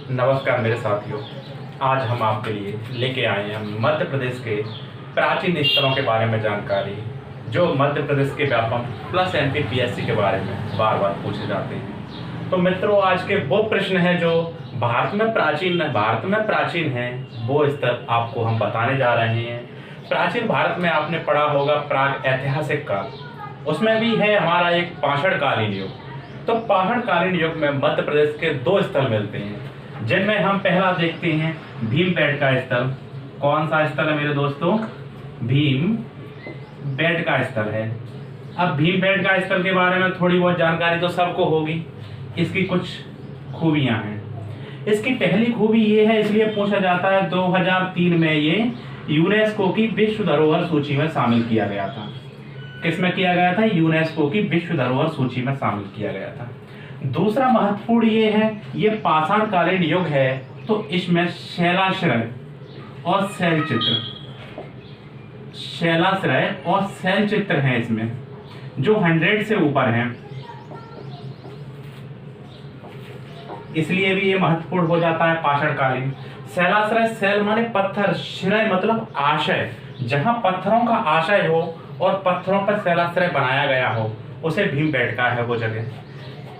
नमस्कार मेरे साथियों। आज हम आपके लिए लेके आए हैं मध्य प्रदेश के प्राचीन स्थलों के बारे में जानकारी, जो मध्य प्रदेश के व्यापम प्लस एमपीपीएससी के बारे में बार बार पूछे जाते हैं। तो मित्रों, आज के वो प्रश्न है जो भारत में प्राचीन है, वो स्थल आपको हम बताने जा रहे हैं। प्राचीन भारत में आपने पढ़ा होगा प्राग ऐतिहासिक काल, उसमें भी है हमारा एक पाषाण कालीन युग। तो पाषाण कालीन युग में मध्य प्रदेश के दो स्थल मिलते हैं, जिनमें हम पहला देखते हैं भीमबेटका स्थल। कौन सा स्थल है मेरे दोस्तों? भीमबेटका स्थल है। अब भीमबेटका स्थल के बारे में थोड़ी बहुत जानकारी तो सबको होगी। इसकी कुछ खूबियां हैं। इसकी पहली खूबी ये है, इसलिए पूछा जाता है 2003 में ये यूनेस्को की विश्व धरोहर सूची में शामिल किया गया था। किसमें किया गया था? यूनेस्को की विश्व धरोहर सूची में शामिल किया गया था। दूसरा महत्वपूर्ण ये है, ये पाषाण कालीन युग है, तो इसमें शैलाश्रय और शैल चित्र हैं इसमें, जो 100 से ऊपर हैं, इसलिए भी ये महत्वपूर्ण हो जाता है पाषाण कालीन। शैलाश्रय, शैल माने पत्थर, श्रय मतलब आशय, जहां पत्थरों का आशय हो और पत्थरों पर शैलाश्रय बनाया गया हो, उसे भीमबेटका है वो जगह।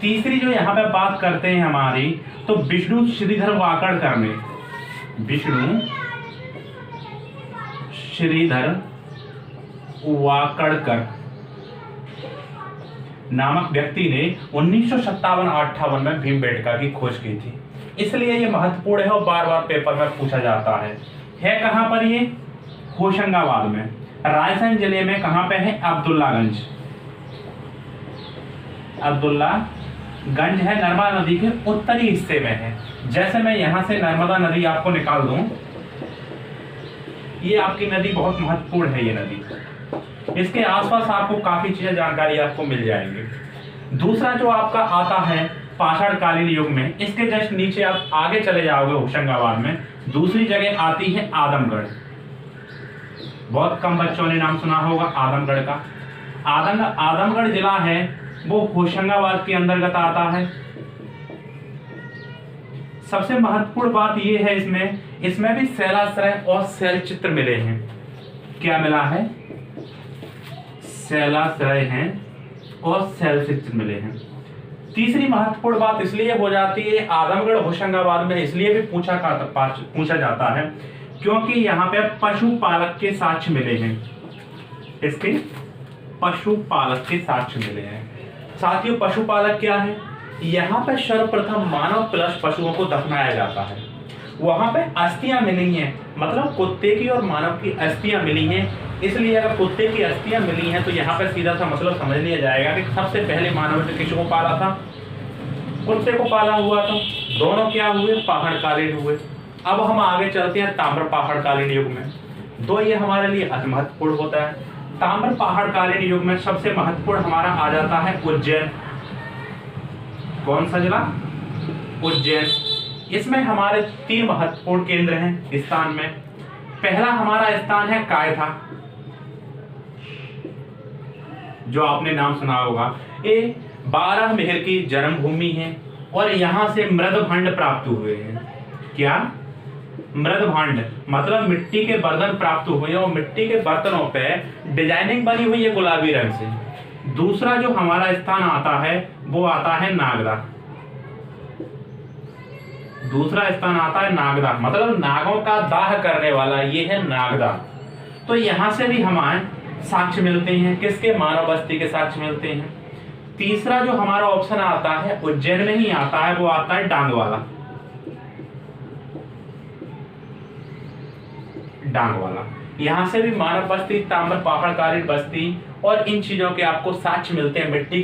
तीसरी जो यहाँ पे बात करते हैं हमारी, तो विष्णु श्रीधर वाकड़कर ने, विष्णु श्रीधर वाकड़कर नामक व्यक्ति ने 1957-58 में भीमबेटका की खोज की थी, इसलिए ये महत्वपूर्ण है और बार बार पेपर में पूछा जाता है। कहाँ पर ये? होशंगाबाद में, रायसेन जिले में। कहाँ पे है? अब्दुल्लागंज है, नर्मदा नदी के उत्तरी हिस्से में है। जैसे मैं यहां से नर्मदा नदी आपको निकाल दूं, ये आपकी नदी बहुत महत्वपूर्ण है ये नदी। इसके आसपास आपको काफी चीजें जानकारी आपको मिल जाएंगी। दूसरा जो आपका आता है पाषाण कालीन युग में, इसके जस्ट नीचे आप आगे चले जाओगे होशंगाबाद में, दूसरी जगह आती है आदमगढ़। बहुत कम बच्चों ने नाम सुना होगा आदमगढ़ का। आदमगढ़ जिला है वो होशंगाबाद के अंतर्गत आता है। सबसे महत्वपूर्ण बात यह है इसमें भी शैलाश्रय और शैल चित्र मिले हैं। क्या मिला है? शैलाश्रय हैं और शैल चित्र मिले हैं। तीसरी महत्वपूर्ण बात इसलिए हो जाती है आदमगढ़ होशंगाबाद में, इसलिए भी पूछा जाता है क्योंकि यहाँ पे पशुपालक के साक्ष्य मिले हैं। इसके पशुपालक के साक्ष्य मिले हैं। साथियों, पशुपालक क्या है? यहाँ पे सर्वप्रथम मानव प्लस पशुओं को दफनाया जाता है। वहां पे अस्थियां मिली हैं, मतलब कुत्ते की और मानव की अस्थियां मिली हैं। इसलिए अगर कुत्ते की अस्थियां मिली हैं तो यहाँ पे सीधा सा मतलब समझ लिया जाएगा कि सबसे पहले मानव ने किसको पाला था? कुत्ते को पाला हुआ था। दोनों क्या हुए? पाषाण कालीन हुए। अब हम आगे चलते हैं ताम्र पाषाण कालीन युग में। दो ये हमारे लिए अति महत्वपूर्ण होता है। ताम्र पाषाण कालीन युग में सबसे महत्वपूर्ण हमारा आ जाता है उज्जैन। कौन सा जिला? उज्जैन। इसमें हमारे 3 महत्वपूर्ण केंद्र हैं स्थान में। पहला हमारा स्थान है कायथा, जो आपने नाम सुना होगा। ये 12 मेहर की जन्मभूमि है और यहां से मृदभांड प्राप्त हुए हैं। क्या? मृदभांड मतलब मिट्टी के बर्तन प्राप्त हुए और मिट्टी के बर्तनों पे डिजाइनिंग बनी हुई है गुलाबी रंग से। दूसरा जो हमारा स्थान आता है वो आता है नागदा। दूसरा स्थान आता है नागदा, मतलब नागों का दाह करने वाला, ये है नागदा। तो यहां से भी हमारे साक्ष्य मिलते हैं। किसके? मानव बस्ती के साक्ष्य मिलते हैं। तीसरा जो हमारा ऑप्शन आता है उज्जैन में ही आता है, वो आता है डांगवाला। यहां से भी मानव बस्ती, ताम्र पाषाण कालीन बस्ती और इन चीजों के आपको साक्ष्य मिलते हैं। मिट्टी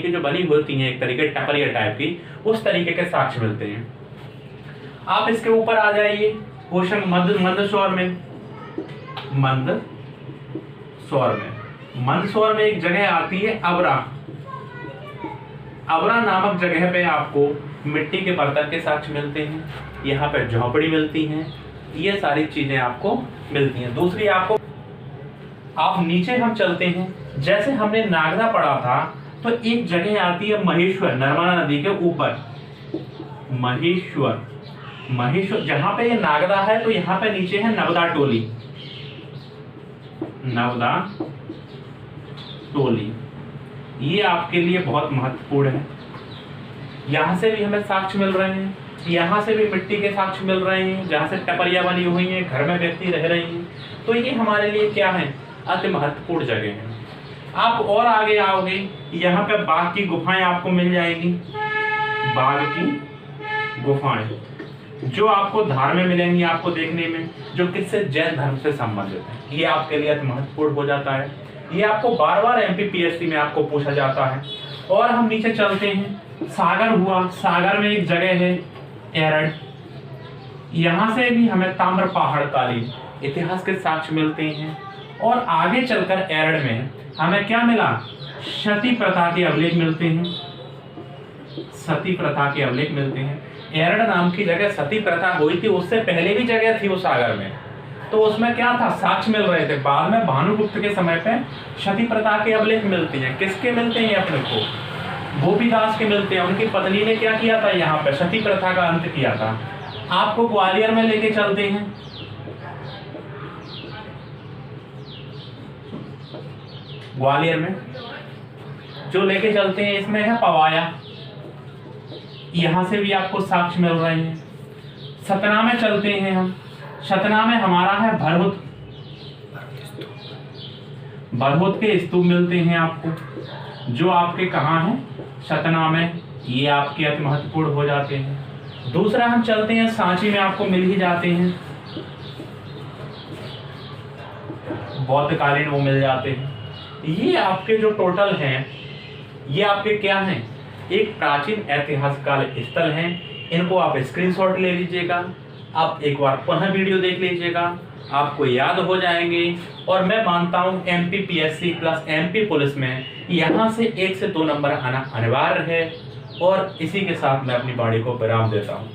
की जो बनी होती है एक तरीके टपरिया टाइप की, उस तरीके के साक्ष्य मिलते हैं। आप इसके ऊपर आ जाइए मंदसौर में एक जगह आती है अबरा नामक जगह पे आपको मिट्टी के बर्तन के साक्ष्य मिलते हैं। यहाँ पे झोपड़ी मिलती हैं, ये सारी चीजें आपको मिलती हैं। दूसरी आपको, आप नीचे हम चलते हैं, जैसे हमने नागदा पढ़ा था तो एक जगह आती है महेश्वर, नर्मदा नदी के ऊपर। महेश्वर, महेश्वर जहां पे ये नागदा है तो यहाँ पे नीचे है नवदा टोली, नवदा टोली, ये आपके लिए बहुत महत्वपूर्ण है। यहाँ से भी हमें साक्ष्य मिल रहे हैं, यहाँ से भी मिट्टी के साक्ष्य मिल रहे हैं, जहाँ से टपरियां बनी हुई हैं, घर में व्यक्ति रह रहे हैं, तो ये हमारे लिए क्या है, अति महत्वपूर्ण जगह है। आप और आगे आओगे, यहाँ पे बाघ की गुफाएं आपको मिल जाएंगी, बाघ की गुफाएं जो आपको धार में मिलेंगी, आपको देखने में, जो किससे, जैन धर्म से संबंधित है। ये आपके लिए अति महत्वपूर्ण हो जाता है, ये आपको बार बार एमपीपीएससी में आपको पूछा जाता है। और हम नीचे चलते हैं, सागर हुआ, सागर में एक जगह है एरड़, यहाँ से भी हमें ताम्र पहाड़ कालीन इतिहास के साक्ष्य मिलते हैं। और आगे चलकर एरड़ में हमें क्या मिला, सती प्रथा के अभिलेख मिलते हैं, सती प्रथा के अभिलेख मिलते हैं। एरड़ नाम की जगह सती प्रथा हुई थी, उससे पहले भी जगह थी वो सागर में, तो उसमें क्या था, साक्ष्य मिल रहे थे। बाद में भानुगुप्त के समय पे सती प्रथा के अभिलेख मिलते हैं। किसके मिलते हैं, अपने को गोपीदास के मिलते हैं। उनकी पत्नी ने क्या किया था, यहाँ पे सती प्रथा का अंत किया था। आपको ग्वालियर में लेके चलते हैं, ग्वालियर में जो लेके चलते हैं, इसमें है पवाया, यहां से भी आपको साक्ष्य मिल रहे हैं। सतना में चलते हैं हम, सतना में हमारा है भरहुत, भरहुत के स्तूप मिलते हैं आपको, जो आपके कहाँ हैं, सतना में, ये आपके अति महत्वपूर्ण हो जाते हैं। दूसरा हम चलते हैं, सांची में आपको मिल ही जाते हैं, बौद्ध कालीन वो मिल जाते हैं। ये आपके जो टोटल हैं, ये आपके क्या हैं, एक प्राचीन ऐतिहासिक काल स्थल हैं। इनको आप स्क्रीनशॉट ले लीजिएगा, आप एक बार पुनः वीडियो देख लीजिएगा, आपको याद हो जाएंगे। और मैं मानता हूँ एमपीपीएससी प्लस एमपी पुलिस में यहाँ से 1 से 2 नंबर आना अनिवार्य है। और इसी के साथ मैं अपनी वाणी को विराम देता हूँ।